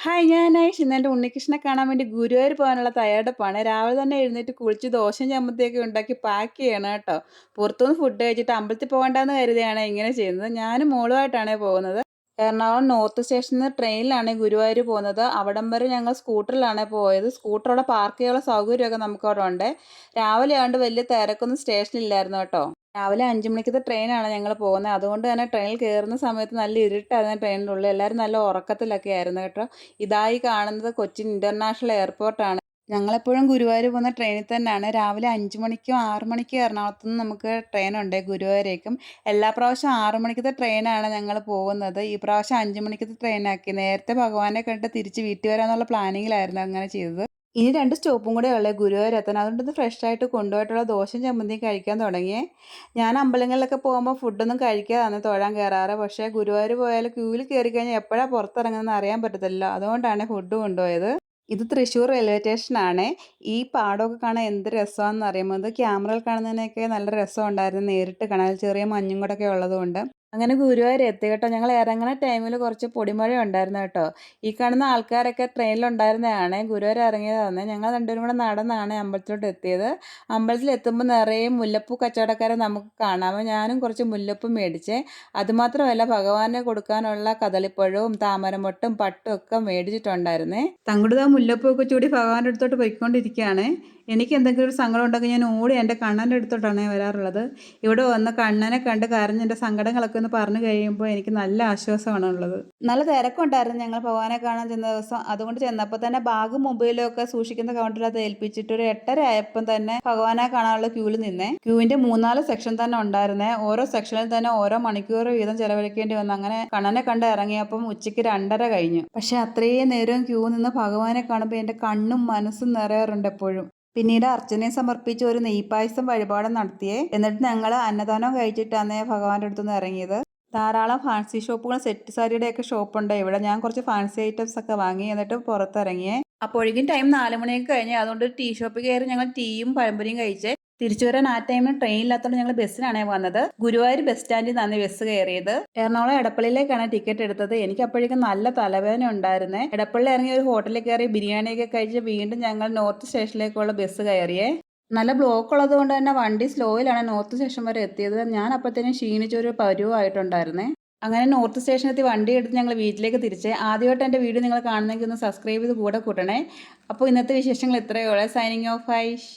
Hi ഞാൻ ഐഷ്. ഇന്ന് എൻ്റെ ഉണ്ണികൃഷ്ണനെ കാണാൻ വേണ്ടി ഗുരുവായൂർ പോകാനുള്ള തയ്യാറെടുപ്പാണ്. രാവിലെ തന്നെ എഴുന്നേറ്റ് കുളിച്ച് ദോശയും ചമ്മന്തിയൊക്കെ ഉണ്ടാക്കി പാക്ക് ചെയ്യണം കേട്ടോ. പുറത്തുനിന്ന് ഫുഡ് കഴിച്ചിട്ട് അമ്പലത്തിൽ പോകണ്ടെന്ന് കരുതിയാണ് ഇങ്ങനെ ചെയ്യുന്നത്. ഞാനും മോളുമായിട്ടാണ് പോകുന്നത്. എറണാകുളം നോർത്ത് സ്റ്റേഷനിൽ നിന്ന് ട്രെയിനിലാണ് ഗുരുവായൂർ പോകുന്നത്. അവിടം വരെ ഞങ്ങൾ സ്കൂട്ടറിലാണ് പോയത്. സ്കൂട്ടർ അവിടെ പാർക്ക് ചെയ്യാനുള്ള സൗകര്യമൊക്കെ നമുക്കവിടെ ഉണ്ട്. രാവിലെ ആയതുകൊണ്ട് വലിയ തിരക്കൊന്നും സ്റ്റേഷനിലില്ലായിരുന്നു കേട്ടോ. രാവിലെ 5 മണിക്കത്തെ ട്രെയിനാണ് ഞങ്ങൾ പോകുന്നത്. അതുകൊണ്ട് തന്നെ ട്രെയിനിൽ കയറുന്ന സമയത്ത് നല്ല ഇരുട്ടായിരുന്നു ട്രെയിനിനുള്ളിൽ. എല്ലാവരും നല്ല ഉറക്കത്തിലൊക്കെ ആയിരുന്നു കേട്ടോ. ഇതായി കാണുന്നത് കൊച്ചിൻ ഇൻ്റർനാഷണൽ എയർപോർട്ടാണ്. ഞങ്ങളെപ്പോഴും ഗുരുവായൂർ പോകുന്ന ട്രെയിനിൽ തന്നെയാണ്. രാവിലെ 5 മണിക്കും 6 മണിക്കും എറണാകുളത്ത് നിന്ന് നമുക്ക് ട്രെയിനുണ്ട് ഗുരുവായൂരേക്കും. എല്ലാ പ്രാവശ്യവും 6 മണിക്കത്തെ ട്രെയിനാണ് ഞങ്ങൾ പോകുന്നത്. ഈ പ്രാവശ്യം 5 മണിക്കത്തെ ട്രെയിനാക്കി. നേരത്തെ ഭഗവാനെ കണ്ടിട്ട് തിരിച്ച് വീട്ടിൽ വരാമെന്നുള്ള പ്ലാനിങ്ങിലായിരുന്നു അങ്ങനെ ചെയ്തത്. ഇനി 2 സ്റ്റോപ്പും കൂടെ ഉള്ളത് ഗുരുവായൂർ എത്താൻ. അതുകൊണ്ട് ഇത് ഫ്രഷായിട്ട് കൊണ്ടുപോയിട്ടുള്ള ദോശയും ചമ്മന്തിയും കഴിക്കാൻ തുടങ്ങിയേ. ഞാൻ അമ്പലങ്ങളിലൊക്കെ പോകുമ്പോൾ ഫുഡൊന്നും കഴിക്കാതാണ് തൊഴാൻ കയറാറ്. പക്ഷേ ഗുരുവായൂർ പോയാൽ ക്യൂവിൽ കയറി കഴിഞ്ഞാൽ എപ്പോഴാണ് പുറത്തിറങ്ങുന്നതെന്ന് അറിയാൻ പറ്റത്തില്ല. അതുകൊണ്ടാണ് ഫുഡ് കൊണ്ടുപോയത്. ഇത് തൃശ്ശൂർ റെയിൽവേ സ്റ്റേഷനാണ്. ഈ പാടമൊക്കെ കാണാൻ എന്ത് രസമാണെന്ന് അറിയുമ്പോൾ ഇത് ക്യാമറയിൽ കാണുന്നതിനൊക്കെ നല്ല രസമുണ്ടായിരുന്നു നേരിട്ട് കാണാൻ. ചെറിയ മഞ്ഞും കൂടെയൊക്കെ ഉള്ളതുകൊണ്ട്. അങ്ങനെ ഗുരുവായൂർ എത്തി കേട്ടോ. ഞങ്ങൾ ഇറങ്ങുന്ന ടൈമിൽ കുറച്ച് പൊടിമഴ ഉണ്ടായിരുന്നു കേട്ടോ. ഈ കാണുന്ന ആൾക്കാരൊക്കെ ട്രെയിനിലുണ്ടായിരുന്നതാണ്. ഗുരുവായൂർ ഇറങ്ങിയതാണ്. ഞങ്ങൾ രണ്ടുപേരും കൂടെ നടന്നാണ് അമ്പലത്തിലോട്ട് എത്തിയത്. അമ്പലത്തിൽ എത്തുമ്പോൾ നിറയെ മുല്ലപ്പൂ കച്ചവടക്കാരെ നമുക്ക് കാണാം. ഞാനും കുറച്ച് മുല്ലപ്പൂ മേടിച്ചേ. അതുമാത്രമല്ല ഭഗവാന് കൊടുക്കാനുള്ള കദളിപ്പഴവും താമരമൊട്ടും പട്ടും ഒക്കെ മേടിച്ചിട്ടുണ്ടായിരുന്നേ. തങ്കുടുതാ മുല്ലപ്പൂ ഒക്കെ ചൂടി ഭഗവാന്റെ അടുത്തോട്ട് പോയിക്കൊണ്ടിരിക്കുകയാണ്. എനിക്ക് എന്തെങ്കിലും ഒരു സങ്കടം ഉണ്ടെങ്കിൽ ഞാൻ ഓടി എൻ്റെ കണ്ണൻ്റെ അടുത്തോട്ടാണ് വരാറുള്ളത്. ഇവിടെ വന്ന് കണ്ണനെ കണ്ട് കരഞ്ഞ് എൻ്റെ സങ്കടങ്ങളൊക്കെ ഒന്ന് പറഞ്ഞു കഴിയുമ്പോൾ എനിക്ക് നല്ല ആശ്വാസമാണ് ഉള്ളത്. നല്ല തിരക്കുണ്ടായിരുന്നു ഞങ്ങൾ ഭഗവാനെ കാണാൻ ചെന്ന ദിവസം. അതുകൊണ്ട് ചെന്നപ്പോൾ തന്നെ ബാഗും മൊബൈലും ഒക്കെ സൂക്ഷിക്കുന്ന കൗണ്ടറിനകത്ത് ഏൽപ്പിച്ചിട്ട് ഒരു 8:30 ആയപ്പം തന്നെ ഭഗവാനെ കാണാനുള്ള ക്യൂവിൽ നിന്നേ. ക്യൂവിൻ്റെ 3-4 സെക്ഷൻ തന്നെ ഉണ്ടായിരുന്നേ. ഓരോ സെക്ഷനിൽ തന്നെ ഓരോ മണിക്കൂർ വീതം ചെലവഴിക്കേണ്ടി വന്നു. അങ്ങനെ കണ്ണനെ കണ്ട് ഇറങ്ങിയപ്പം ഉച്ചയ്ക്ക് 2:30 കഴിഞ്ഞു. പക്ഷെ അത്രയും നേരം ക്യൂ നിന്ന് ഭഗവാനെ കാണുമ്പോൾ എൻ്റെ കണ്ണും മനസ്സും നിറയാറുണ്ട് എപ്പോഴും. പിന്നീട് അർച്ചനയെ സമർപ്പിച്ച് ഒരു നെയ്പായസം വഴിപാടും നടത്തിയേ. എന്നിട്ട് ഞങ്ങൾ അന്നദാനം കഴിച്ചിട്ടാണ് ഭഗവാന്റെ അടുത്തുനിന്ന് ഇറങ്ങിയത്. ധാരാളം ഫാൻസി ഷോപ്പുകളും സെറ്റ് സാരിയുടെയൊക്കെ ഷോപ്പുണ്ട് ഇവിടെ. ഞാൻ കുറച്ച് ഫാൻസി ഐറ്റംസ് ഒക്കെ വാങ്ങി എന്നിട്ട് പുറത്തിറങ്ങിയേ. അപ്പോഴേക്കും ടൈം 4 മണിയൊക്കെ കഴിഞ്ഞ്. അതുകൊണ്ട് ടീ ഷോപ്പിൽ കയറി ഞങ്ങൾ ടീയും പഴംപൊരിയും കഴിച്ച് തിരിച്ചു വരാൻ ആ ടൈമിൽ ട്രെയിൻ ഇല്ലാത്തതുകൊണ്ട് ഞങ്ങൾ ബസ്സിനാണ് വന്നത്. ഗുരുവായൂർ ബസ് സ്റ്റാൻഡിൽ നിന്നാണ് ബസ് കയറിയത്. എറണാകുളം എടപ്പള്ളിയിലേക്കാണ് ടിക്കറ്റ് എടുത്തത്. എനിക്ക് അപ്പോഴേക്കും നല്ല തലവേദന ഉണ്ടായിരുന്നേ. എടപ്പള്ളി ഇറങ്ങി ഒരു ഹോട്ടലിൽ കയറി ബിരിയാണിയൊക്കെ കഴിച്ച് വീണ്ടും ഞങ്ങൾ നോർത്ത് സ്റ്റേഷനിലേക്കുള്ള ബസ് കയറിയേ. നല്ല ബ്ലോക്ക് ഉള്ളത് കൊണ്ട് തന്നെ വണ്ടി സ്ലോയിലാണ് നോർത്ത് സ്റ്റേഷൻ വരെ എത്തിയത്. ഞാൻ അപ്പോഴത്തേനും ക്ഷീണിച്ചൊരു പരുവായിട്ടുണ്ടായിരുന്നേ. അങ്ങനെ നോർത്ത് സ്റ്റേഷനെത്തി വണ്ടി എടുത്ത് ഞങ്ങൾ വീട്ടിലേക്ക് തിരിച്ച്. ആദ്യമായിട്ട് എൻ്റെ വീഡിയോ നിങ്ങൾ കാണുന്നെങ്കിൽ ഒന്ന് സബ്സ്ക്രൈബ് ചെയ്ത് കൂടെ കൂട്ടണേ. അപ്പോൾ ഇന്നത്തെ വിശേഷങ്ങൾ ഇത്രയേ ഉള്ളൂ. Signing off ഐഷ്.